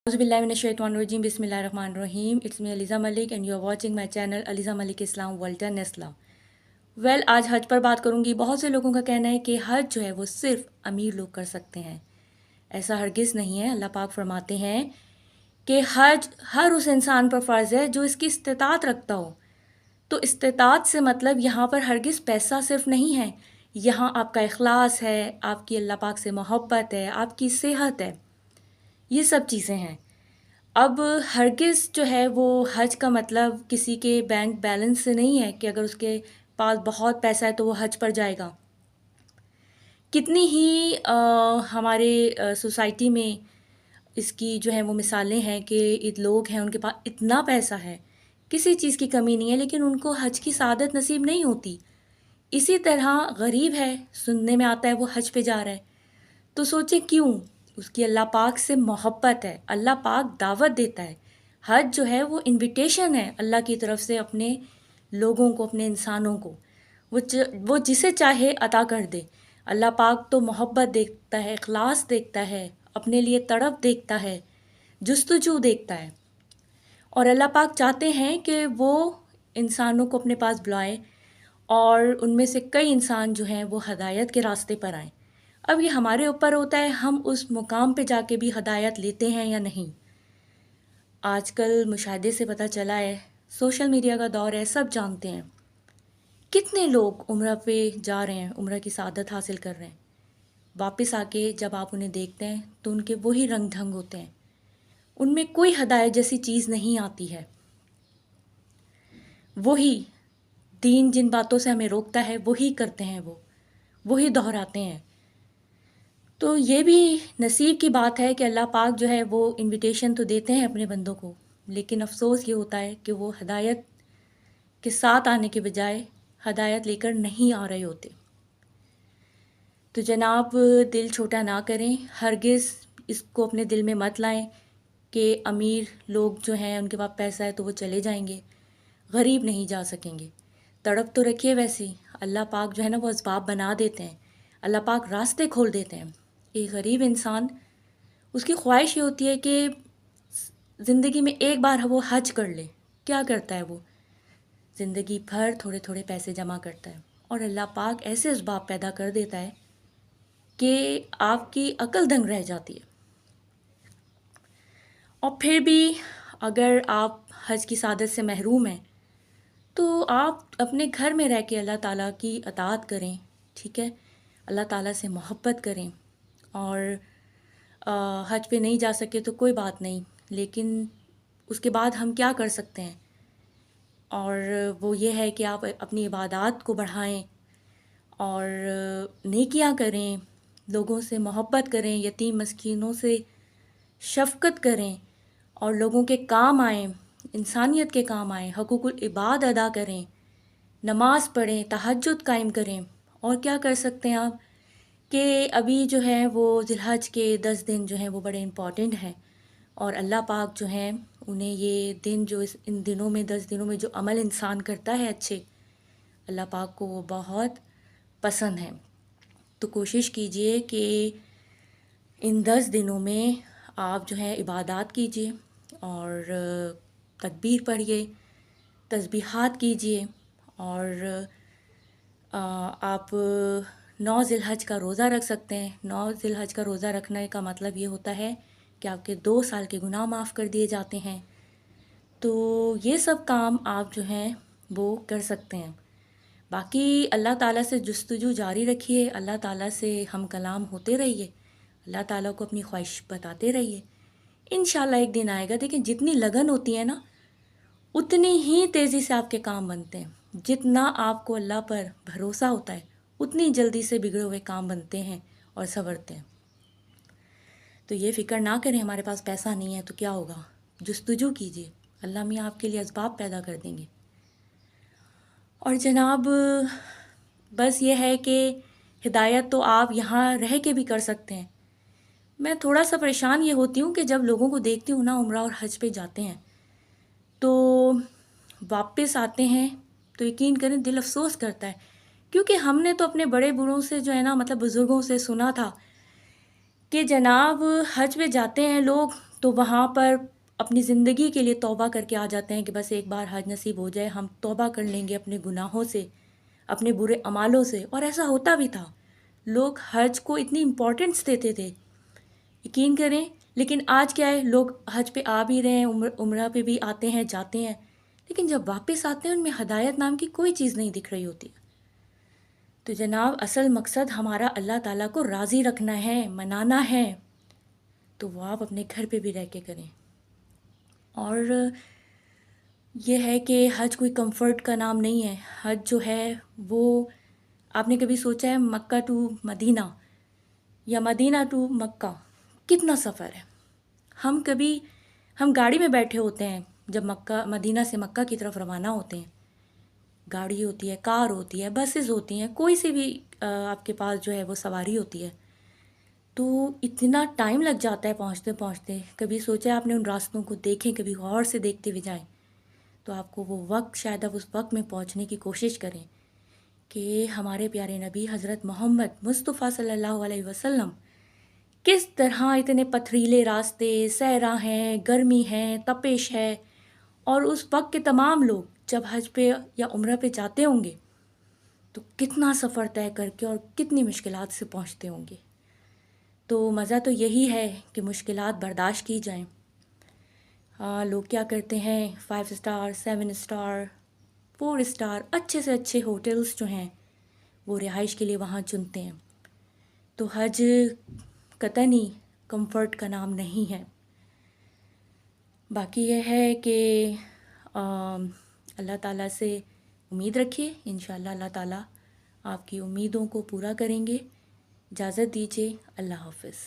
Auzubillahiminash-shaytanir-rajim. Bismillahir-rahmanir-rahim. It's me Aliza Malik and you are watching my channel Aliza Malik Islam Walter Nesla. आज हज पर बात करूँगी। बहुत से लोगों का कहना है कि हज जो है वो सिर्फ अमीर लोग कर सकते हैं। ऐसा हरगिज़ नहीं है। अल्लाह पाक फरमाते हैं कि हज हर उस इंसान पर फ़र्ज़ है जो इसकी इस्तिताअत रखता हो। तो इस्तिताअत से मतलब यहाँ पर हरगिज़ पैसा सिर्फ नहीं है, यहाँ आपका इखलास है, आपकी अल्लाह पाक से मोहब्बत है, आपकी सेहत है, ये सब चीज़ें हैं। अब हरगिज़ जो है वो हज का मतलब किसी के बैंक बैलेंस से नहीं है कि अगर उसके पास बहुत पैसा है तो वो हज पर जाएगा। कितनी ही हमारे सोसाइटी में इसकी जो है वो मिसालें हैं कि लोग हैं उनके पास इतना पैसा है, किसी चीज़ की कमी नहीं है, लेकिन उनको हज की सआदत नसीब नहीं होती। इसी तरह गरीब है, सुनने में आता है वो हज पे जा रहा है, तो सोचें क्यों? उसकी अल्लाह पाक से मोहब्बत है, अल्लाह पाक दावत देता है। हज जो है वो इनविटेशन है अल्लाह की तरफ से अपने लोगों को, अपने इंसानों को। वो जिसे चाहे अता कर दे। अल्लाह पाक तो मोहब्बत देखता है, इखलास देखता है, अपने लिए तड़प देखता है, जुस्तजू देखता है। और अल्लाह पाक चाहते हैं कि वो इंसानों को अपने पास बुलाए और उनमें से कई इंसान जो हैं वो हदायत के रास्ते पर आएँ। अब ये हमारे ऊपर होता है हम उस मुकाम पे जाके भी हदायत लेते हैं या नहीं। आजकल मुशाहिदे से पता चला है, सोशल मीडिया का दौर है, सब जानते हैं कितने लोग उम्रा पे जा रहे हैं, उम्रा की सआदत हासिल कर रहे हैं। वापस आके जब आप उन्हें देखते हैं तो उनके वही रंग ढंग होते हैं, उनमें कोई हदायत जैसी चीज़ नहीं आती है। वही दीन जिन बातों से हमें रोकता है वही करते हैं, वही दोहराते हैं। तो ये भी नसीब की बात है कि अल्लाह पाक जो है वो इनविटेशन तो देते हैं अपने बंदों को, लेकिन अफसोस ये होता है कि वो हदायत के साथ आने के बजाय हदायत लेकर नहीं आ रहे होते। तो जनाब, दिल छोटा ना करें, हरगिज़ इसको अपने दिल में मत लाएं कि अमीर लोग जो हैं उनके पास पैसा है तो वो चले जाएंगे, गरीब नहीं जा सकेंगे। तड़प तो रखिए। वैसे अल्लाह पाक जो है ना वो असबाब बना देते हैं, अल्लाह पाक रास्ते खोल देते हैं। एक गरीब इंसान, उसकी ख्वाहिश ये होती है कि ज़िंदगी में एक बार वो हज कर ले। क्या करता है वो? ज़िंदगी भर थोड़े थोड़े पैसे जमा करता है और अल्लाह पाक ऐसे असबाब पैदा कर देता है कि आपकी अक्ल दंग रह जाती है। और फिर भी अगर आप हज की सआदत से महरूम हैं तो आप अपने घर में रह के अल्लाह ताला की अताअत करें, ठीक है? अल्लाह ताला से मोहब्बत करें। और हज पे नहीं जा सके तो कोई बात नहीं, लेकिन उसके बाद हम क्या कर सकते हैं? और वो ये है कि आप अपनी इबादत को बढ़ाएं और नेकियां करें, लोगों से मोहब्बत करें, यतीम मस्कीनों से शफ़क़त करें और लोगों के काम आएँ, इंसानियत के काम आएँ, हक़ूक़ुल इबाद अदा करें, नमाज़ पढ़ें, तहज्जुद कायम करें। और क्या कर सकते हैं आप कि अभी जो है वो ज़िलहज के 10 दिन जो हैं वो बड़े इम्पॉर्टेंट हैं और अल्लाह पाक जो हैं उन्हें ये दिन जो इन दिनों में 10 दिनों में जो अमल इंसान करता है अच्छे, अल्लाह पाक को वो बहुत पसंद है। तो कोशिश कीजिए कि इन 10 दिनों में आप जो है इबादत कीजिए और तकबीर पढ़िए, तस्बीहात कीजिए और आप 9 ज़िलहज का रोज़ा रख सकते हैं। 9 ज़िलहज का रोज़ा रखने का मतलब ये होता है कि आपके 2 साल के गुनाह माफ़ कर दिए जाते हैं। तो ये सब काम आप जो हैं वो कर सकते हैं। बाकी अल्लाह ताला से जुस्तजू जारी रखिए, अल्लाह ताला से हम कलाम होते रहिए, अल्लाह ताला को अपनी ख्वाहिश बताते रहिए। इंशाल्लाह एक दिन आएगा। देखिए, जितनी लगन होती है ना उतनी ही तेज़ी से आपके काम बनते हैं। जितना आपको अल्लाह पर भरोसा होता है उतनी जल्दी से बिगड़े हुए काम बनते हैं और संवरते हैं। तो ये फ़िक्र ना करें हमारे पास पैसा नहीं है तो क्या होगा, जुस्तजू कीजिए, अल्लाह मियाँ आपके लिए असबाब पैदा कर देंगे। और जनाब, बस ये है कि हिदायत तो आप यहाँ रह के भी कर सकते हैं। मैं थोड़ा सा परेशान ये होती हूँ कि जब लोगों को देखती हूँ ना उम्रा और हज पे जाते हैं तो वापस आते हैं तो यकीन करें दिल अफसोस करता है, क्योंकि हमने तो अपने बड़े बूढ़ों से जो है ना, मतलब बुज़ुर्गों से सुना था कि जनाब हज पे जाते हैं लोग تو وہاں پر اپنی زندگی کے لیے توبہ کر کے آ جاتے ہیں کہ بس ایک بار حج نصیب ہو جائے، ہم توبہ کر لیں گے اپنے گناہوں سے، اپنے برے اعمالوں سے. اور ایسا ہوتا بھی تھا، لوگ حج کو اتنی امپورٹنس دیتے تھے، یقین کریں. لیکن آج کیا ہے، لوگ حج پہ آ بھی رہے ہیں، عمرہ پہ بھی آتے ہیں، جاتے ہیں، لیکن جب واپس آتے ہیں ان میں ہدایت نام کی کوئی چیز نہیں دکھ رہی ہوتی. تو جناب اصل مقصد ہمارا اللہ تعالیٰ کو راضی رکھنا ہے، منانا ہے، تو وہ آپ اپنے گھر پہ بھی رہ کے کریں. اور یہ ہے کہ حج کوئی کمفرٹ کا نام نہیں ہے. حج جو ہے وہ، آپ نے کبھی سوچا ہے مکہ ٹو مدینہ یا مدینہ ٹو مکہ کتنا سفر ہے؟ ہم گاڑی میں بیٹھے ہوتے ہیں جب مدینہ سے مکہ کی طرف روانہ ہوتے ہیں. گاڑی ہوتی ہے، کار ہوتی ہے، بسز ہوتی ہیں، کوئی سی بھی آپ کے پاس جو ہے وہ سواری ہوتی ہے. تو اتنا ٹائم لگ جاتا ہے پہنچتے پہنچتے. کبھی سوچا ہے آپ نے ان راستوں کو دیکھیں، کبھی غور سے دیکھتے ہوئے جائیں تو آپ کو وہ وقت، شاید آپ اس وقت میں پہنچنے کی کوشش کریں کہ ہمارے پیارے نبی حضرت محمد مصطفیٰ صلی اللہ علیہ وسلم کس طرح اتنے پتھریلے راستے، صحرا ہیں، گرمی ہے، تپش ہے، اور اس وقت کے تمام لوگ جب حج پہ یا عمرہ پہ جاتے ہوں گے تو کتنا سفر طے کر کے اور کتنی مشکلات سے پہنچتے ہوں گے. تو مزہ تو یہی ہے کہ مشکلات برداشت کی جائیں. لوگ کیا کرتے ہیں، 5 اسٹار، 7 اسٹار، 4 اسٹار، اچھے سے اچھے ہوٹلس جو ہیں وہ رہائش کے لیے وہاں چنتے ہیں. تو حج قطعی کمفرٹ کا نام نہیں ہے. باقی یہ ہے کہ اللہ تعالیٰ سے امید رکھیے، انشاءاللہ اللہ تعالیٰ آپ کی امیدوں کو پورا کریں گے. اجازت دیجیے، اللہ حافظ.